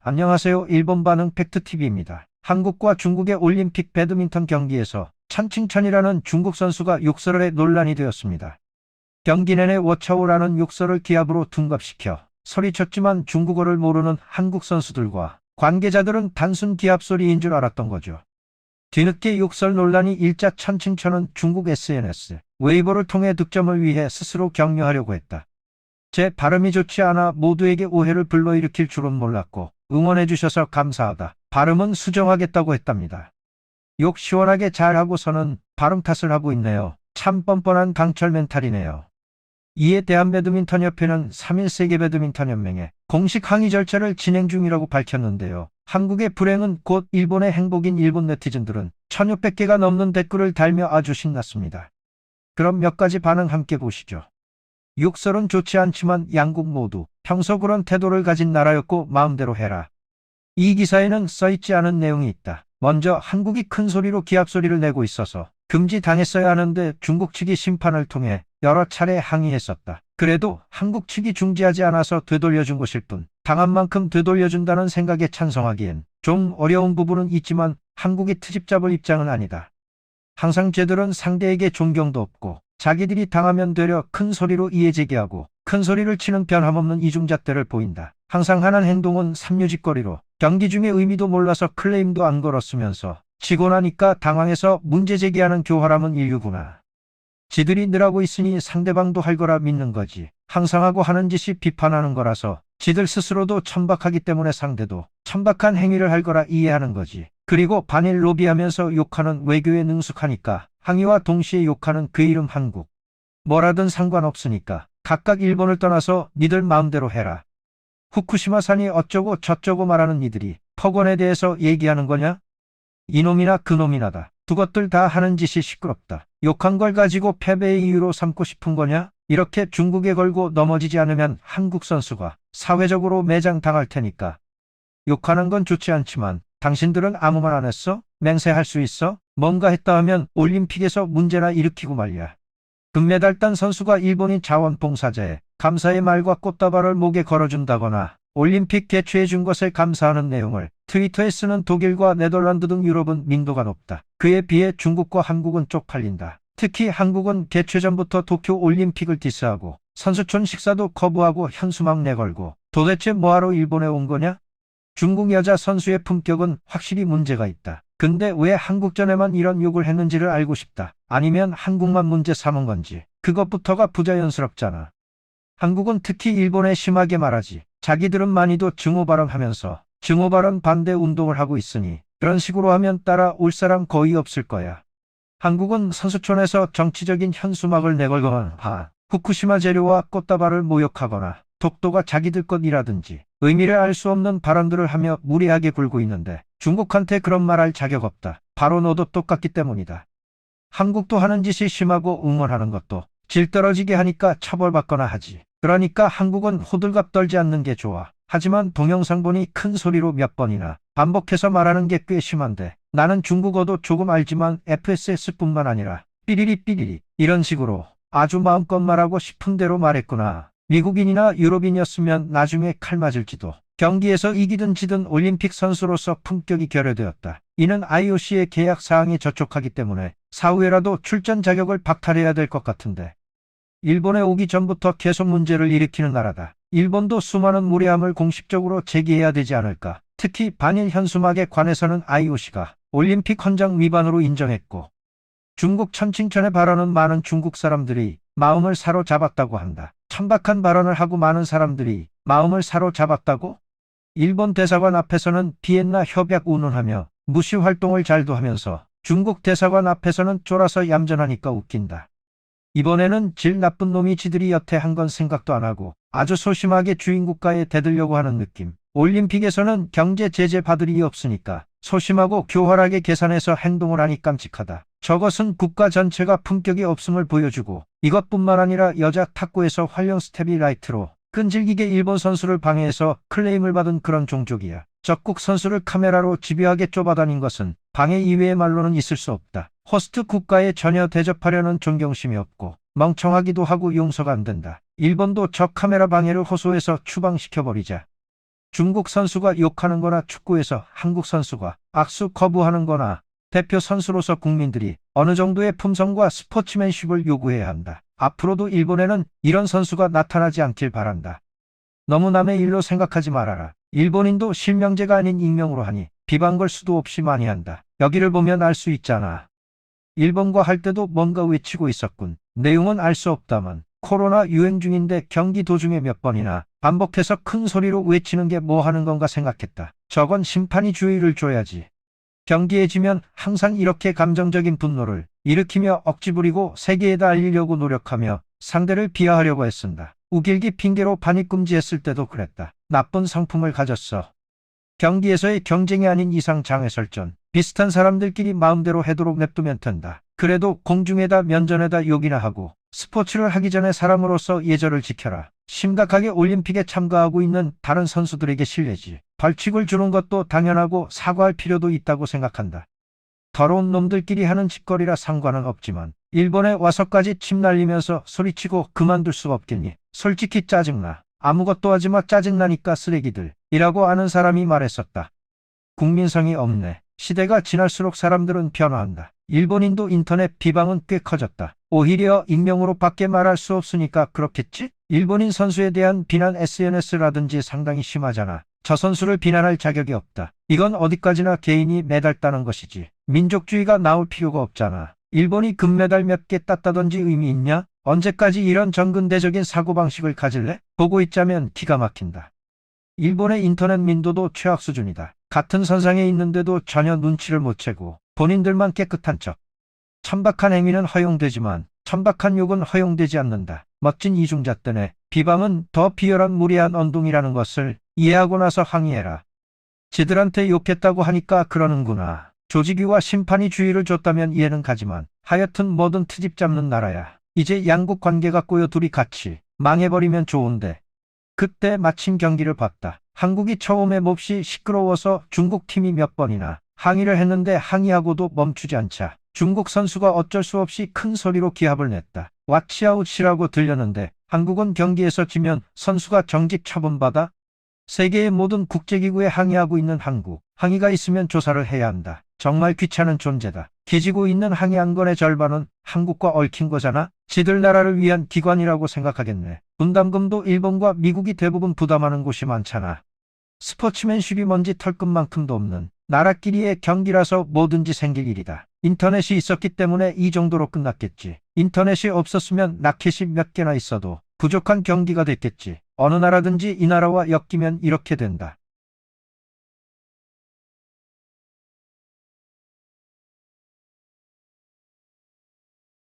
안녕하세요. 일본 반응 팩트TV입니다. 한국과 중국의 올림픽 배드민턴 경기에서 천칭천이라는 중국 선수가 욕설에 논란이 되었습니다. 경기 내내 워차오라는 욕설을 기합으로 둔갑시켜 소리쳤지만 중국어를 모르는 한국 선수들과 관계자들은 단순 기합 소리인 줄 알았던 거죠. 뒤늦게 욕설 논란이 일자 천칭천은 중국 SNS, 웨이보를 통해 득점을 위해 스스로 격려하려고 했다. 제 발음이 좋지 않아 모두에게 오해를 불러일으킬 줄은 몰랐고 응원해주셔서 감사하다. 발음은 수정하겠다고 했답니다. 욕 시원하게 잘하고서는 발음 탓을 하고 있네요. 참 뻔뻔한 강철 멘탈이네요. 이에 대한배드민턴협회는 3일 세계배드민턴연맹에 공식 항의 절차를 진행 중이라고 밝혔는데요. 한국의 불행은 곧 일본의 행복인 일본 네티즌들은 1600개가 넘는 댓글을 달며 아주 신났습니다. 그럼 몇 가지 반응 함께 보시죠. 욕설은 좋지 않지만 양국 모두 평소 그런 태도를 가진 나라였고 마음대로 해라. 이 기사에는 써있지 않은 내용이 있다. 먼저 한국이 큰 소리로 기합 소리를 내고 있어서 금지당했어야 하는데 중국 측이 심판을 통해 여러 차례 항의했었다. 그래도 한국 측이 중지하지 않아서 되돌려준 것일 뿐 당한 만큼 되돌려준다는 생각에 찬성하기엔 좀 어려운 부분은 있지만 한국이 트집 잡을 입장은 아니다. 항상 쟤들은 상대에게 존경도 없고 자기들이 당하면 되려 큰 소리로 이해제기하고 큰 소리를 치는 변함없는 이중잣대를 보인다. 항상 하는 행동은 삼류짓거리로 경기 중에 의미도 몰라서 클레임도 안 걸었으면서 지고 나니까 당황해서 문제제기하는 교활함은 인류구나. 지들이 늘하고 있으니 상대방도 할 거라 믿는 거지. 항상 하고 하는 짓이 비판하는 거라서 지들 스스로도 천박하기 때문에 상대도 천박한 행위를 할 거라 이해하는 거지. 그리고 반일 로비하면서 욕하는 외교에 능숙하니까 항의와 동시에 욕하는 그 이름 한국. 뭐라든 상관없으니까 각각 일본을 떠나서 니들 마음대로 해라. 후쿠시마산이 어쩌고 저쩌고 말하는 니들이 폭언에 대해서 얘기하는 거냐? 이놈이나 그놈이나다. 두 것들 다 하는 짓이 시끄럽다. 욕한 걸 가지고 패배의 이유로 삼고 싶은 거냐? 이렇게 중국에 걸고 넘어지지 않으면 한국 선수가 사회적으로 매장당할 테니까. 욕하는 건 좋지 않지만 당신들은 아무 말 안 했어? 맹세할 수 있어? 뭔가 했다 하면 올림픽에서 문제나 일으키고 말이야. 금메달 딴 선수가 일본인 자원봉사자에 감사의 말과 꽃다발을 목에 걸어준다거나 올림픽 개최해 준 것에 감사하는 내용을 트위터에 쓰는 독일과 네덜란드 등 유럽은 민도가 높다. 그에 비해 중국과 한국은 쪽팔린다. 특히 한국은 개최 전부터 도쿄 올림픽을 디스하고 선수촌 식사도 거부하고 현수막 내걸고 도대체 뭐하러 일본에 온 거냐? 중국 여자 선수의 품격은 확실히 문제가 있다. 근데 왜 한국전에만 이런 욕을 했는지를 알고 싶다. 아니면 한국만 문제 삼은 건지. 그것부터가 부자연스럽잖아. 한국은 특히 일본에 심하게 말하지. 자기들은 많이도 증오 발언하면서 증오 발언 반대 운동을 하고 있으니 그런 식으로 하면 따라올 사람 거의 없을 거야. 한국은 선수촌에서 정치적인 현수막을 내걸거나 후쿠시마 재료와 꽃다발을 모욕하거나 독도가 자기들 것이라든지 의미를 알 수 없는 발언들을 하며 무리하게 굴고 있는데 중국한테 그런 말할 자격 없다. 바로 너도 똑같기 때문이다. 한국도 하는 짓이 심하고 응원하는 것도 질 떨어지게 하니까 처벌받거나 하지. 그러니까 한국은 호들갑 떨지 않는 게 좋아. 하지만 동영상 보니 큰 소리로 몇 번이나 반복해서 말하는 게 꽤 심한데 나는 중국어도 조금 알지만 FSS뿐만 아니라 삐리리 삐리리 이런 식으로 아주 마음껏 말하고 싶은 대로 말했구나. 미국인이나 유럽인이었으면 나중에 칼 맞을지도. 경기에서 이기든 지든 올림픽 선수로서 품격이 결여되었다. 이는 IOC의 계약 사항이 저촉하기 때문에 사후에라도 출전 자격을 박탈해야 될 것 같은데. 일본에 오기 전부터 계속 문제를 일으키는 나라다. 일본도 수많은 무례함을 공식적으로 제기해야 되지 않을까. 특히 반일 현수막에 관해서는 IOC가 올림픽 헌장 위반으로 인정했고 중국 천칭천의 발언은 많은 중국 사람들이 마음을 사로잡았다고 한다. 천박한 발언을 하고 많은 사람들이 마음을 사로잡았다고? 일본 대사관 앞에서는 비엔나 협약 운운하며 무시 활동을 잘도 하면서 중국 대사관 앞에서는 쫄아서 얌전하니까 웃긴다. 이번에는 질 나쁜 놈이 지들이 여태 한 건 생각도 안 하고 아주 소심하게 주인국가에 대들려고 하는 느낌. 올림픽에서는 경제 제재 받을 리 없으니까 소심하고 교활하게 계산해서 행동을 하니 깜찍하다. 저것은 국가 전체가 품격이 없음을 보여주고 이것뿐만 아니라 여자 탁구에서 활용 스텝이 라이트로 끈질기게 일본 선수를 방해해서 클레임을 받은 그런 종족이야. 적국 선수를 카메라로 집요하게 쫓아다닌 것은 방해 이외의 말로는 있을 수 없다. 호스트 국가에 전혀 대접하려는 존경심이 없고 멍청하기도 하고 용서가 안 된다. 일본도 저 카메라 방해를 호소해서 추방시켜버리자. 중국 선수가 욕하는 거나 축구에서 한국 선수가 악수 거부하는 거나 대표 선수로서 국민들이 어느 정도의 품성과 스포츠맨십을 요구해야 한다. 앞으로도 일본에는 이런 선수가 나타나지 않길 바란다. 너무 남의 일로 생각하지 말아라. 일본인도 실명제가 아닌 익명으로 하니 비방 걸 수도 없이 많이 한다. 여기를 보면 알 수 있잖아. 일본과 할 때도 뭔가 외치고 있었군. 내용은 알 수 없다만 코로나 유행 중인데 경기 도중에 몇 번이나 반복해서 큰 소리로 외치는 게 뭐 하는 건가 생각했다. 저건 심판이 주의를 줘야지. 경기에 지면 항상 이렇게 감정적인 분노를 일으키며 억지 부리고 세계에다 알리려고 노력하며 상대를 비하하려고 애쓴다. 우길기 핑계로 반입 금지했을 때도 그랬다. 나쁜 성품을 가졌어. 경기에서의 경쟁이 아닌 이상 장애설전. 비슷한 사람들끼리 마음대로 해도록 냅두면 된다. 그래도 공중에다 면전에다 욕이나 하고 스포츠를 하기 전에 사람으로서 예절을 지켜라. 심각하게 올림픽에 참가하고 있는 다른 선수들에게 실례지. 벌칙을 주는 것도 당연하고 사과할 필요도 있다고 생각한다. 더러운 놈들끼리 하는 짓거리라 상관은 없지만 일본에 와서까지 침 날리면서 소리치고 그만둘 수 없겠니? 솔직히 짜증나. 아무것도 하지마 짜증나니까 쓰레기들 이라고 아는 사람이 말했었다. 국민성이 없네. 시대가 지날수록 사람들은 변화한다. 일본인도 인터넷 비방은 꽤 커졌다. 오히려 익명으로 밖에 말할 수 없으니까 그렇겠지? 일본인 선수에 대한 비난 SNS라든지 상당히 심하잖아. 저 선수를 비난할 자격이 없다. 이건 어디까지나 개인이 매달다는 것이지. 민족주의가 나올 필요가 없잖아. 일본이 금메달 몇 개 땄다든지 의미 있냐? 언제까지 이런 정근대적인 사고방식을 가질래? 보고 있자면 기가 막힌다. 일본의 인터넷 민도도 최악 수준이다. 같은 선상에 있는데도 전혀 눈치를 못 채고 본인들만 깨끗한 척. 천박한 행위는 허용되지만 천박한 욕은 허용되지 않는다. 멋진 이중잣대네. 비방은 더 비열한 무례한 언동이라는 것을 이해하고 나서 항의해라. 지들한테 욕했다고 하니까 그러는구나. 조직위와 심판이 주의를 줬다면 이해는 가지만 하여튼 뭐든 트집 잡는 나라야. 이제 양국 관계가 꼬여 둘이 같이 망해버리면 좋은데. 그때 마침 경기를 봤다. 한국이 처음에 몹시 시끄러워서 중국 팀이 몇 번이나 항의를 했는데 항의하고도 멈추지 않자 중국 선수가 어쩔 수 없이 큰 소리로 기합을 냈다. 왓치아웃이라고 들렸는데 한국은 경기에서 지면 선수가 정직 처분받아? 세계의 모든 국제기구에 항의하고 있는 한국. 항의가 있으면 조사를 해야 한다. 정말 귀찮은 존재다. 기지고 있는 항의 안건의 절반은 한국과 얽힌 거잖아. 지들 나라를 위한 기관이라고 생각하겠네. 분담금도 일본과 미국이 대부분 부담하는 곳이 많잖아. 스포츠맨십이 뭔지 털끝만큼도 없는 나라끼리의 경기라서 뭐든지 생길 일이다. 인터넷이 있었기 때문에 이 정도로 끝났겠지. 인터넷이 없었으면 라켓이 몇 개나 있어도 부족한 경기가 됐겠지. 어느 나라든지 이 나라와 엮이면 이렇게 된다.